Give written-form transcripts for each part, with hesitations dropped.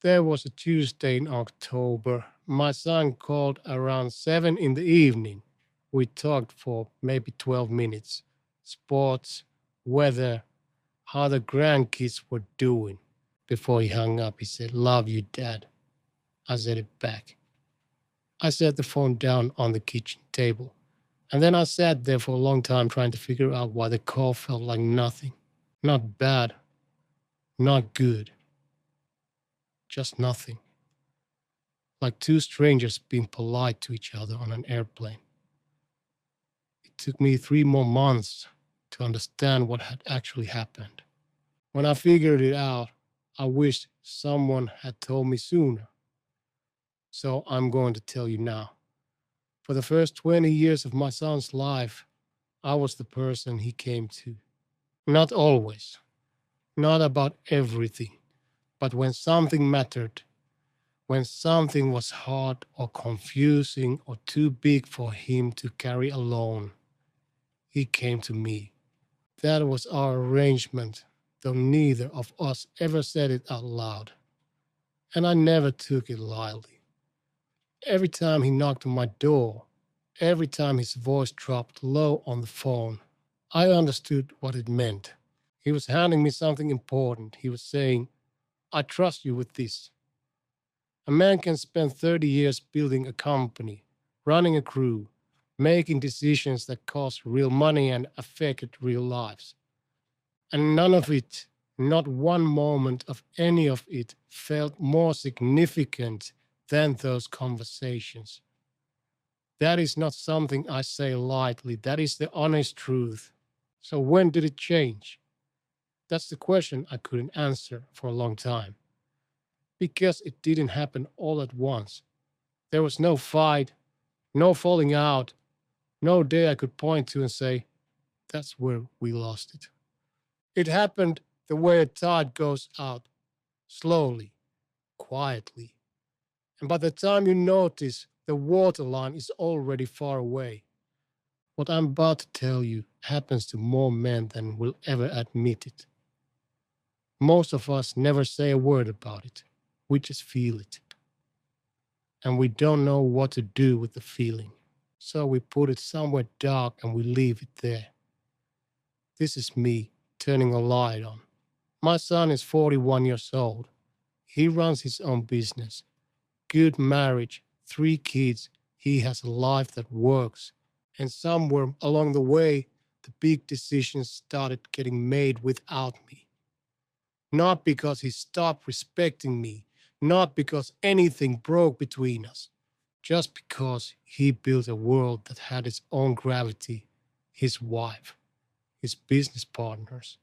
There was a Tuesday in October. My son called around 7 in the evening. We talked for maybe 12 minutes. Sports, weather, how the grandkids were doing. Before he hung up, he said, "Love you, Dad." I said it back. I set the phone down on the kitchen table. And then I sat there for a long time trying to figure out why the call felt like nothing. Not bad, not good, just nothing. Like two strangers being polite to each other on an airplane. It took me 3 more months to understand what had actually happened. When I figured it out, I wished someone had told me sooner. So I'm going to tell you now. For the first 20 years of my son's life, I was the person he came to. Not always, not about everything, but when something mattered, when something was hard or confusing or too big for him to carry alone, he came to me. That was our arrangement, though neither of us ever said it out loud. And I never took it lightly. Every time he knocked on my door, every time his voice dropped low on the phone, I understood what it meant. He was handing me something important. He was saying, "I trust you with this." A man can spend 30 years building a company, running a crew, making decisions that cost real money and affect real lives. And none of it, not one moment of any of it, felt more significant than those conversations. That is not something I say lightly. That is the honest truth. So when did it change? That's the question I couldn't answer for a long time. Because it didn't happen all at once. There was no fight, no falling out, no day I could point to and say, that's where we lost it. It happened the way a tide goes out, slowly, quietly. And by the time you notice, the waterline is already far away. What I'm about to tell you happens to more men than will ever admit it. Most of us never say a word about it. We just feel it. And we don't know what to do with the feeling. So we put it somewhere dark and we leave it there. This is me turning a light on. My son is 41 years old. He runs his own business. Good marriage, 3 kids. He has a life that works. And somewhere along the way, the big decisions started getting made without me. Not because he stopped respecting me, not because anything broke between us, just because he built a world that had its own gravity, his wife, his business partners,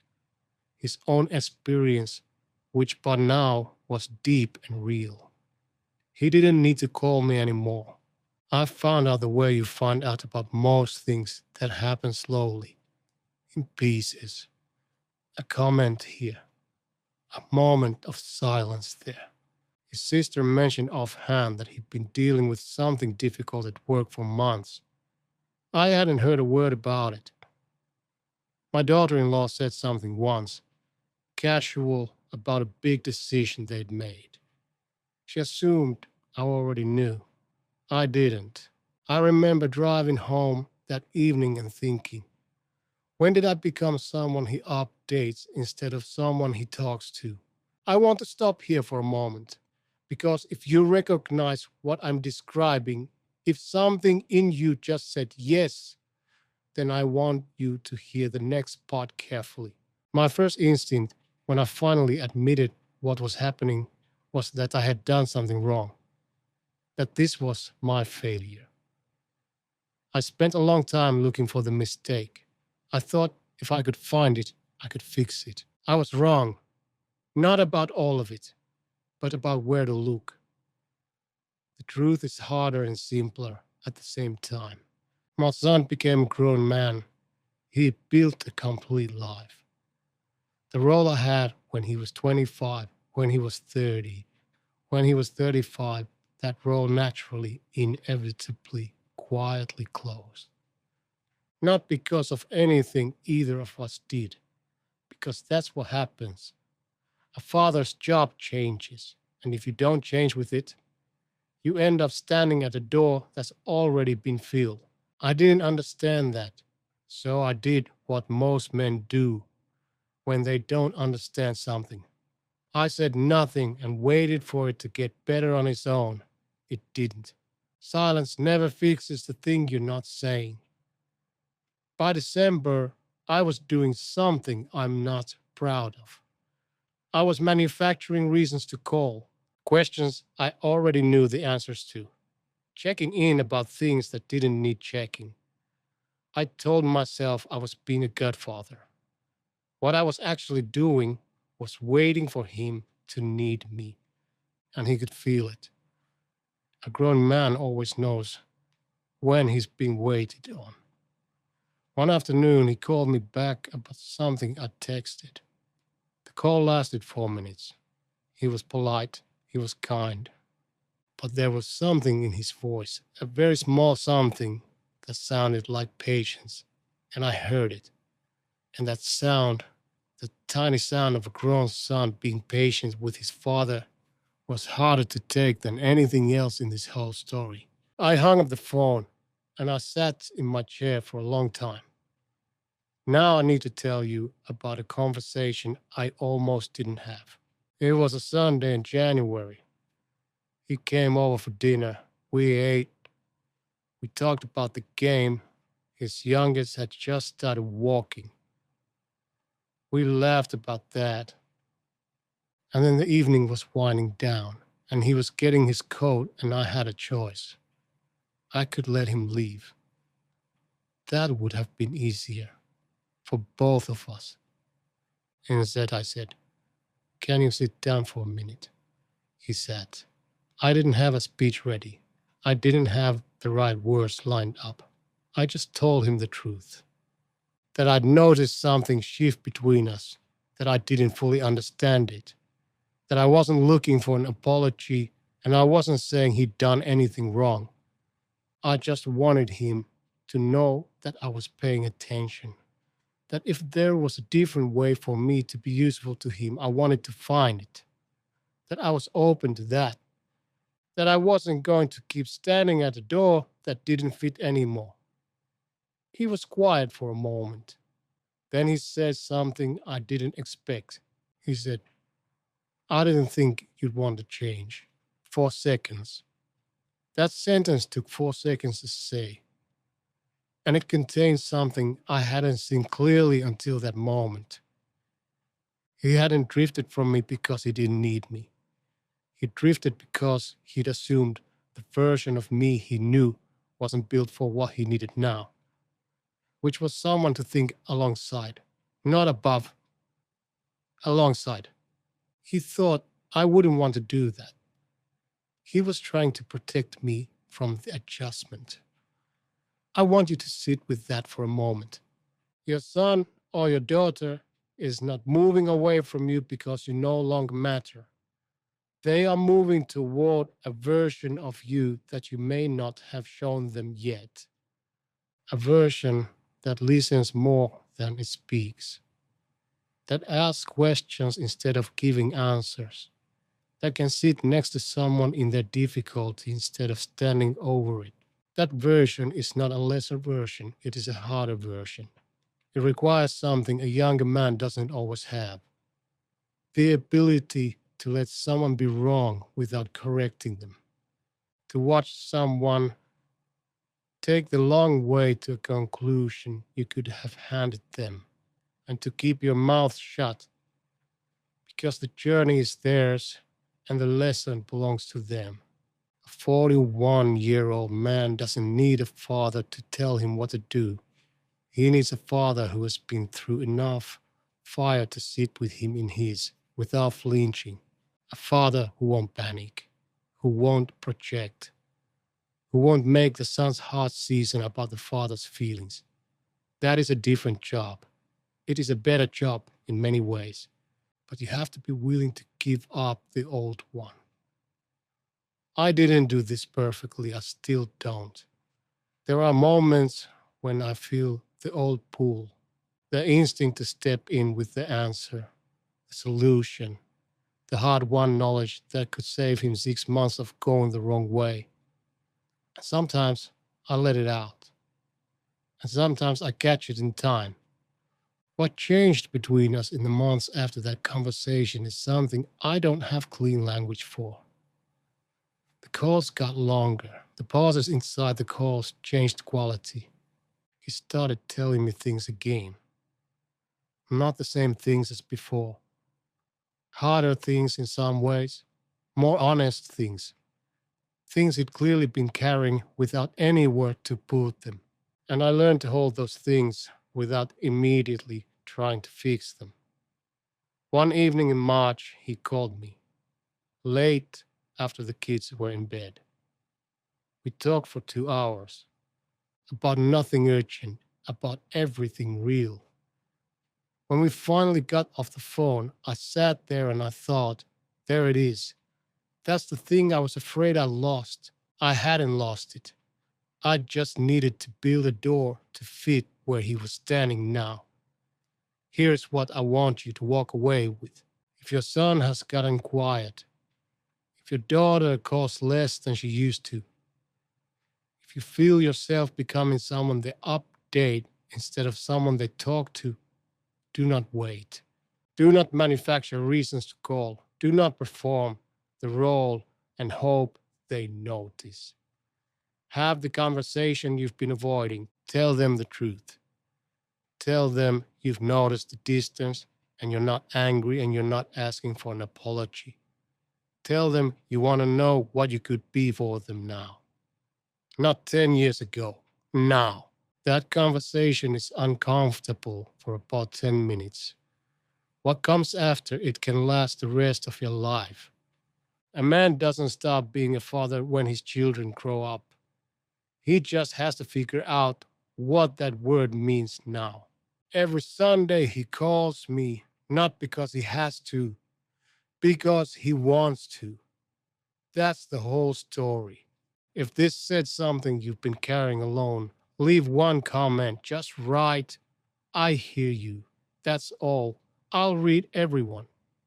his own experience, which by now was deep and real. He didn't need to call me anymore. I found out the way you find out about most things that happen slowly, in pieces. A comment here, a moment of silence there. His sister mentioned offhand that he'd been dealing with something difficult at work for months. I hadn't heard a word about it. My daughter in law said something once, casual, about a big decision they'd made. She assumed I already knew. I didn't. I remember driving home that evening and thinking, when did I become someone he updates instead of someone he talks to? I want to stop here for a moment, because if you recognize what I'm describing, if something in you just said yes, then I want you to hear the next part carefully. My first instinct, when I finally admitted what was happening, was that I had done something wrong, that this was my failure. I spent a long time looking for the mistake. I thought if I could find it, I could fix it. I was wrong, not about all of it, but about where to look. The truth is harder and simpler at the same time. My son became a grown man. He built a complete life. The role I had when he was 25, when he was 30, when he was 35, that role naturally, inevitably, quietly closed. Not because of anything either of us did, because that's what happens. A father's job changes. And if you don't change with it, you end up standing at a door that's already been filled. I didn't understand that. So I did what most men do when they don't understand something. I said nothing and waited for it to get better on its own. It didn't. Silence never fixes the thing you're not saying. By December, I was doing something I'm not proud of. I was manufacturing reasons to call, questions I already knew the answers to, checking in about things that didn't need checking. I told myself I was being a good father. What I was actually doing was waiting for him to need me, and he could feel it. A grown man always knows when he's being waited on. One afternoon, he called me back about something I texted. The call lasted 4 minutes. He was polite, he was kind, but there was something in his voice, a very small something that sounded like patience, and I heard it. And that sound, the tiny sound of a grown son being patient with his father, was harder to take than anything else in this whole story. I hung up the phone and I sat in my chair for a long time. Now I need to tell you about a conversation I almost didn't have. It was a Sunday in January. He came over for dinner. We ate. We talked about the game. His youngest had just started walking. We laughed about that. And then the evening was winding down, and he was getting his coat, and I had a choice. I could let him leave. That would have been easier for both of us. Instead, I said, "Can you sit down for a minute?" He sat. I didn't have a speech ready. I didn't have the right words lined up. I just told him the truth. That I'd noticed something shift between us, that I didn't fully understand it, that I wasn't looking for an apology, and I wasn't saying he'd done anything wrong. I just wanted him to know that I was paying attention, that if there was a different way for me to be useful to him, I wanted to find it, that I was open to that I wasn't going to keep standing at a door that didn't fit anymore. He was quiet for a moment. Then he said something I didn't expect. He said, "I didn't think you'd want to change." 4 seconds. That sentence took 4 seconds to say, and it contained something I hadn't seen clearly until that moment. He hadn't drifted from me because he didn't need me. He drifted because he'd assumed the version of me he knew wasn't built for what he needed now, which was someone to think alongside, not above, alongside. He thought I wouldn't want to do that. He was trying to protect me from the adjustment. I want you to sit with that for a moment. Your son or your daughter is not moving away from you because you no longer matter. They are moving toward a version of you that you may not have shown them yet. A version that listens more than it speaks, that asks questions instead of giving answers, that can sit next to someone in their difficulty instead of standing over it. That version is not a lesser version, it is a harder version. It requires something a younger man doesn't always have: the ability to let someone be wrong without correcting them, to watch someone take the long way to a conclusion you could have handed them, and to keep your mouth shut because the journey is theirs and the lesson belongs to them. A 41-year-old man doesn't need a father to tell him what to do. He needs a father who has been through enough fire to sit with him in his without flinching. A father who won't panic, who won't project, who won't make the son's heart season about the father's feelings. That is a different job. It is a better job in many ways, but you have to be willing to give up the old one. I didn't do this perfectly. I still don't. There are moments when I feel the old pull, the instinct to step in with the answer, the solution, the hard-won knowledge that could save him 6 months of going the wrong way. Sometimes I let it out, and sometimes I catch it in time. What changed between us in the months after that conversation is something I don't have clean language for. The calls got longer. The pauses inside the calls changed quality. He started telling me things again. Not the same things as before. Harder things in some ways. More honest things. Things he'd clearly been carrying without any word to put them. And I learned to hold those things without immediately trying to fix them. One evening in March, he called me, late after the kids were in bed. We talked for 2 hours about nothing urgent, about everything real. When we finally got off the phone, I sat there and I thought, there it is. That's the thing I was afraid I lost. I hadn't lost it. I just needed to build a door to fit where he was standing now. Here's what I want you to walk away with. If your son has gotten quiet, if your daughter calls less than she used to, if you feel yourself becoming someone they update instead of someone they talk to, do not wait. Do not manufacture reasons to call. Do not perform the role and hope they notice. Have the conversation you've been avoiding. Tell them the truth. Tell them you've noticed the distance and you're not angry and you're not asking for an apology. Tell them you want to know what you could be for them now. Not 10 years ago. Now. That conversation is uncomfortable for about 10 minutes. What comes after it can last the rest of your life. A man doesn't stop being a father when his children grow up. He just has to figure out what that word means now. Every Sunday he calls me, not because he has to, because he wants to. That's the whole story. If this said something you've been carrying alone, leave one comment. Just write, I hear you. That's all. I'll read everyone.